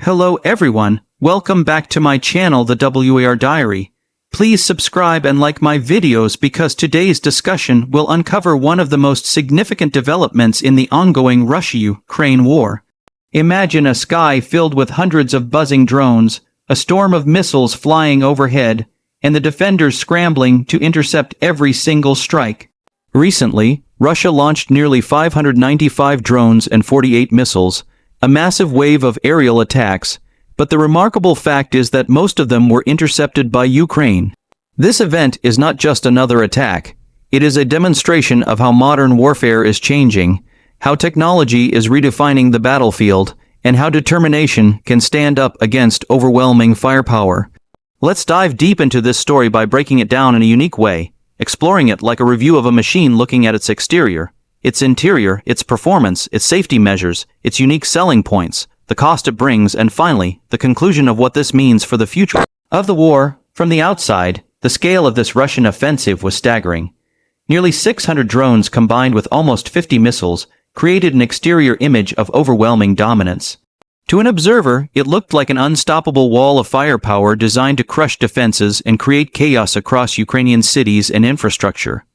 Hello everyone, welcome back to my channel The WAR Diary. Please subscribe and like my videos because today's discussion will uncover one of the most significant developments in the ongoing Russia-Ukraine war. Imagine a sky filled with hundreds of buzzing drones, a storm of missiles flying overhead, and the defenders scrambling to intercept every single strike. Recently, Russia launched nearly 595 drones and 48 missiles, a massive wave of aerial attacks, but the remarkable fact is that most of them were intercepted by Ukraine. This event is not just another attack. It is a demonstration of how modern warfare is changing, how technology is redefining the battlefield, and how determination can stand up against overwhelming firepower. Let's dive deep into this story by breaking it down in a unique way, exploring it like a review of a machine looking at its exterior, its interior, its performance, its safety measures, its unique selling points, the cost it brings, and finally, the conclusion of what this means for the future of the war. From the outside, the scale of this Russian offensive was staggering. Nearly 600 drones combined with almost 50 missiles created an exterior image of overwhelming dominance. To an observer, it looked like an unstoppable wall of firepower designed to crush defenses and create chaos across Ukrainian cities and infrastructure.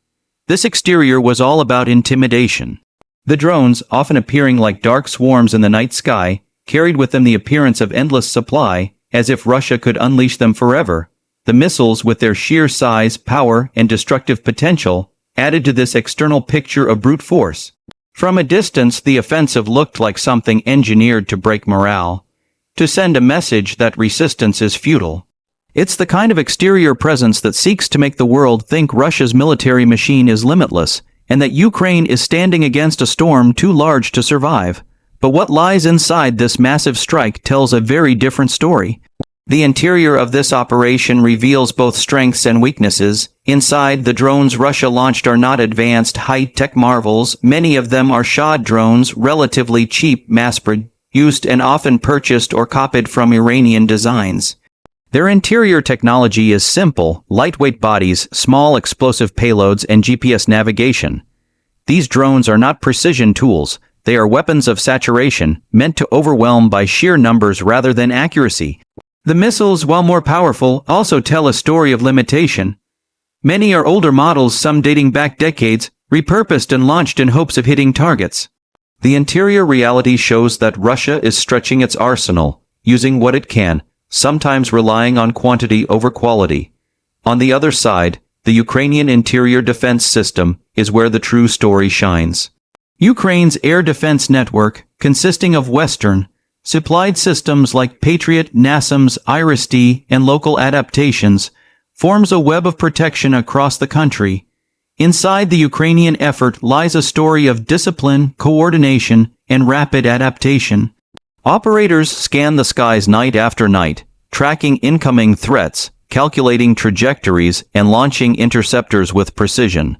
This exterior was all about intimidation. The drones, often appearing like dark swarms in the night sky, carried with them the appearance of endless supply, as if Russia could unleash them forever. The missiles, with their sheer size, power, and destructive potential, added to this external picture of brute force. From a distance, the offensive looked like something engineered to break morale, to send a message that resistance is futile. It's the kind of exterior presence that seeks to make the world think Russia's military machine is limitless, and that Ukraine is standing against a storm too large to survive. But what lies inside this massive strike tells a very different story. The interior of this operation reveals both strengths and weaknesses. Inside, the drones Russia launched are not advanced high-tech marvels. Many of them are Shahed drones, relatively cheap, mass-produced, and often purchased or copied from Iranian designs. Their interior technology is simple: lightweight bodies, small explosive payloads, and GPS navigation. These drones are not precision tools. They are weapons of saturation, meant to overwhelm by sheer numbers rather than accuracy. The missiles, while more powerful, also tell a story of limitation. Many are older models, some dating back decades, repurposed and launched in hopes of hitting targets. The interior reality shows that Russia is stretching its arsenal, using what it can, sometimes relying on quantity over quality. On the other side, the Ukrainian interior defense system is where the true story shines. Ukraine's air defense network, consisting of Western, supplied systems like Patriot, NASAMS, IRIS-T, and local adaptations, forms a web of protection across the country. Inside the Ukrainian effort lies a story of discipline, coordination, and rapid adaptation. Operators scan the skies night after night, tracking incoming threats, calculating trajectories, and launching interceptors with precision.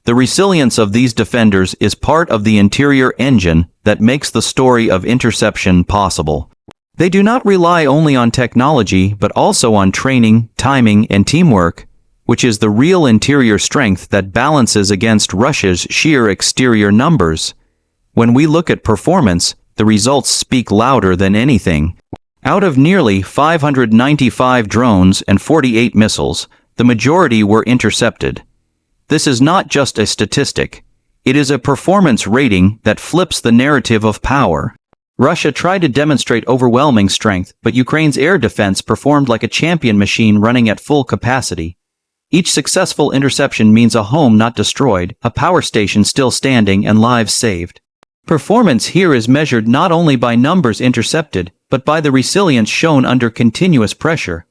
The resilience of these defenders is part of the interior engine that makes the story of interception possible. They do not rely only on technology but also on training, timing, and teamwork, which is the real interior strength that balances against Russia's sheer exterior numbers. When we look at performance, the results speak louder than anything. Out of nearly 595 drones and 48 missiles, the majority were intercepted. This is not just a statistic. It is a performance rating that flips the narrative of power. Russia tried to demonstrate overwhelming strength, but Ukraine's air defense performed like a champion machine running at full capacity. Each successful interception means a home not destroyed, a power station still standing, and lives saved. Performance here is measured not only by numbers intercepted, but by the resilience shown under continuous pressure.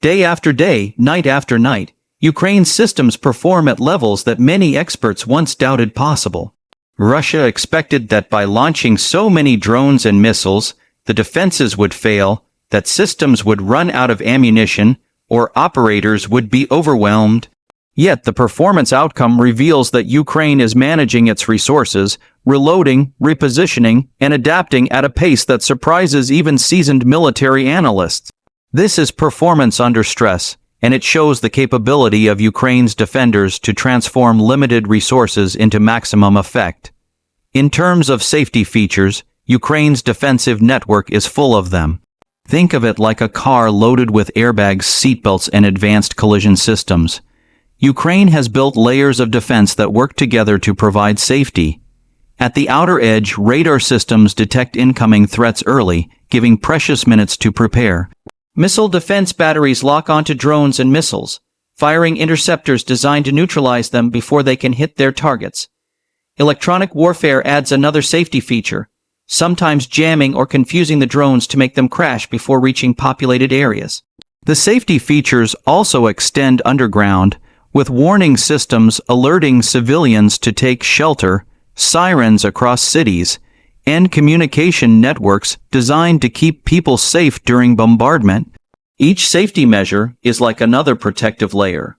Day after day, night after night, Ukraine's systems perform at levels that many experts once doubted possible. Russia expected that by launching so many drones and missiles, the defenses would fail, that systems would run out of ammunition, or operators would be overwhelmed. Yet the performance outcome reveals that Ukraine is managing its resources, reloading, repositioning, and adapting at a pace that surprises even seasoned military analysts. This is performance under stress, and it shows the capability of Ukraine's defenders to transform limited resources into maximum effect. In terms of safety features, Ukraine's defensive network is full of them. Think of it like a car loaded with airbags, seatbelts, and advanced collision systems. Ukraine has built layers of defense that work together to provide safety. At the outer edge, radar systems detect incoming threats early, giving precious minutes to prepare. Missile defense batteries lock onto drones and missiles, firing interceptors designed to neutralize them before they can hit their targets. Electronic warfare adds another safety feature, sometimes jamming or confusing the drones to make them crash before reaching populated areas. The safety features also extend underground, with warning systems alerting civilians to take shelter, sirens across cities, and communication networks designed to keep people safe during bombardment. Each safety measure is like another protective layer,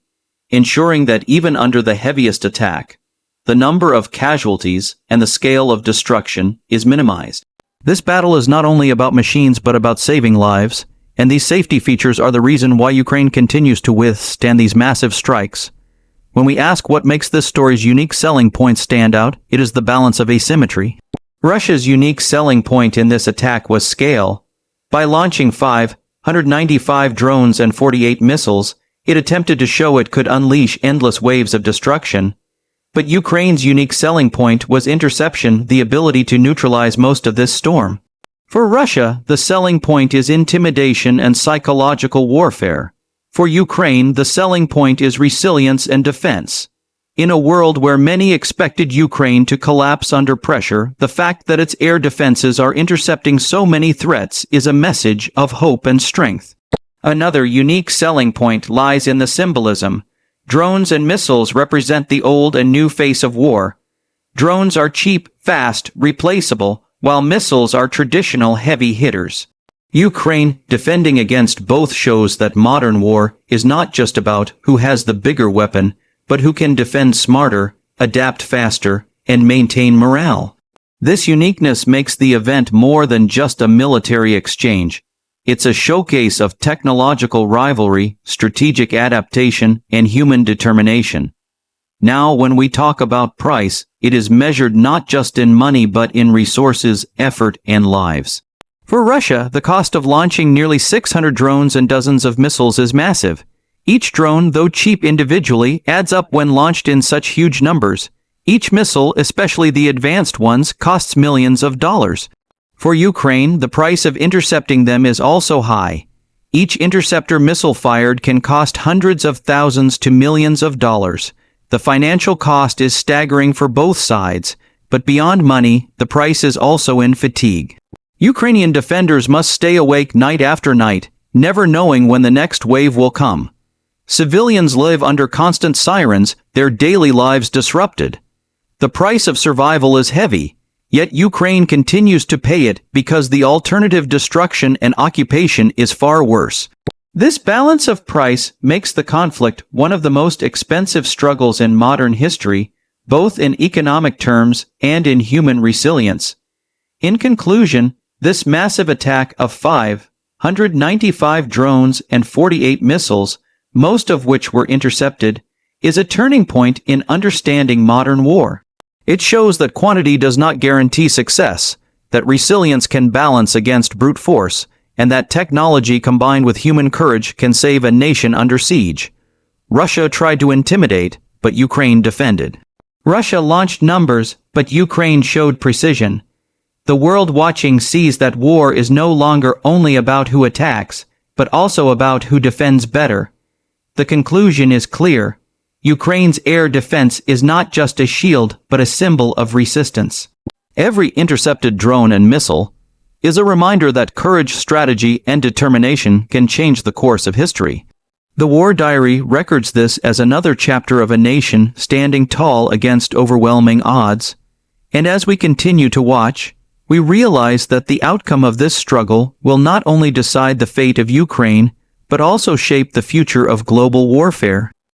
ensuring that even under the heaviest attack, the number of casualties and the scale of destruction is minimized. This battle is not only about machines but about saving lives, and these safety features are the reason why Ukraine continues to withstand these massive strikes. When we ask what makes this story's unique selling points stand out, it is the balance of asymmetry. Russia's unique selling point in this attack was scale. By launching 595 drones and 48 missiles, it attempted to show it could unleash endless waves of destruction. But Ukraine's unique selling point was interception, the ability to neutralize most of this storm. For Russia, the selling point is intimidation and psychological warfare. For Ukraine, the selling point is resilience and defense. In a world where many expected Ukraine to collapse under pressure, the fact that its air defenses are intercepting so many threats is a message of hope and strength. Another unique selling point lies in the symbolism. Drones and missiles represent the old and new face of war. Drones are cheap, fast, replaceable, while missiles are traditional heavy hitters. Ukraine defending against both shows that modern war is not just about who has the bigger weapon, but who can defend smarter, adapt faster, and maintain morale. This uniqueness makes the event more than just a military exchange. It's a showcase of technological rivalry, strategic adaptation, and human determination. Now, when we talk about price, it is measured not just in money but in resources, effort, and lives. For Russia, the cost of launching nearly 600 drones and dozens of missiles is massive. Each drone, though cheap individually, adds up when launched in such huge numbers. Each missile, especially the advanced ones, costs millions of dollars. For Ukraine, the price of intercepting them is also high. Each interceptor missile fired can cost hundreds of thousands to millions of dollars. The financial cost is staggering for both sides, but beyond money, the price is also in fatigue. Ukrainian defenders must stay awake night after night, never knowing when the next wave will come. Civilians live under constant sirens, their daily lives disrupted. The price of survival is heavy, yet Ukraine continues to pay it because the alternative destruction and occupation is far worse. This balance of price makes the conflict one of the most expensive struggles in modern history, both in economic terms and in human resilience. In conclusion, this massive attack of 595 drones and 48 missiles, most of which were intercepted, is a turning point in understanding modern war. It shows that quantity does not guarantee success, that resilience can balance against brute force, and that technology combined with human courage can save a nation under siege. Russia tried to intimidate, but Ukraine defended. Russia launched numbers, but Ukraine showed precision. The world watching sees that war is no longer only about who attacks, but also about who defends better. The conclusion is clear. Ukraine's air defense is not just a shield, but a symbol of resistance. Every intercepted drone and missile is a reminder that courage, strategy, and determination can change the course of history. The War Diary records this as another chapter of a nation standing tall against overwhelming odds. And as we continue to watch, we realize that the outcome of this struggle will not only decide the fate of Ukraine, but also shape the future of global warfare.